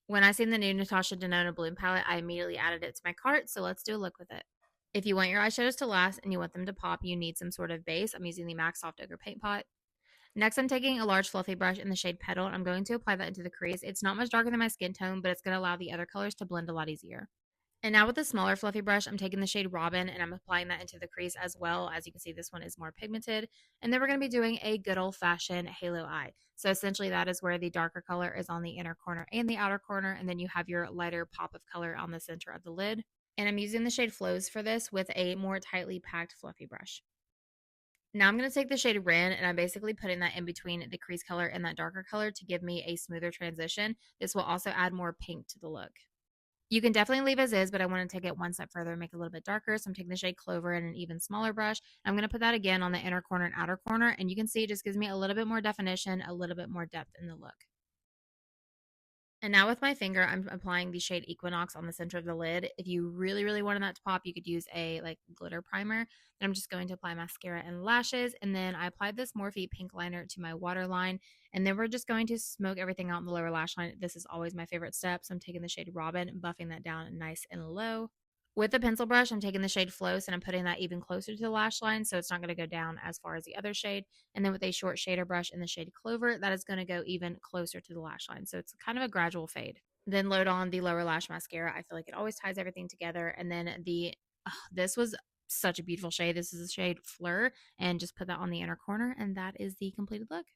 When I seen the new Natasha Denona Bloom palette, I immediately added it to my cart, so let's do a look with it. If you want your eyeshadows to last and you want them to pop, you need some sort of base. I'm using the MAC Soft Ochre Paint Pot. Next, I'm taking a large fluffy brush in the shade Petal, and I'm going to apply that into the crease. It's not much darker than my skin tone, but it's going to allow the other colors to blend a lot easier. And now with the smaller fluffy brush, I'm taking the shade Robin and I'm applying that into the crease as well. As you can see, this one is more pigmented. And then we're going to be doing a good old fashioned halo eye. So essentially that is where the darker color is on the inner corner and the outer corner. And then you have your lighter pop of color on the center of the lid. And I'm using the shade Flows for this with a more tightly packed fluffy brush. Now I'm going to take the shade Rin and I'm basically putting that in between the crease color and that darker color to give me a smoother transition. This will also add more pink to the look. You can definitely leave as is, but I want to take it one step further and make it a little bit darker. So I'm taking the shade Clover in an even smaller brush. I'm going to put that again on the inner corner and outer corner. And you can see it just gives me a little bit more definition, a little bit more depth in the look. And now with my finger, I'm applying the shade Equinox on the center of the lid. If you really, really wanted that to pop, you could use a like glitter primer. And I'm just going to apply mascara and lashes. And then I applied this Morphe pink liner to my waterline. And then we're just going to smoke everything out in the lower lash line. This is always my favorite step. So I'm taking the shade Robin and buffing that down nice and low. With the pencil brush, I'm taking the shade Flows and I'm putting that even closer to the lash line so it's not going to go down as far as the other shade. And then with a short shader brush in the shade Clover, that is going to go even closer to the lash line. So it's kind of a gradual fade. Then load on the lower lash mascara. I feel like it always ties everything together. And then this was such a beautiful shade. This is the shade Fleur, and just put that on the inner corner, and that is the completed look.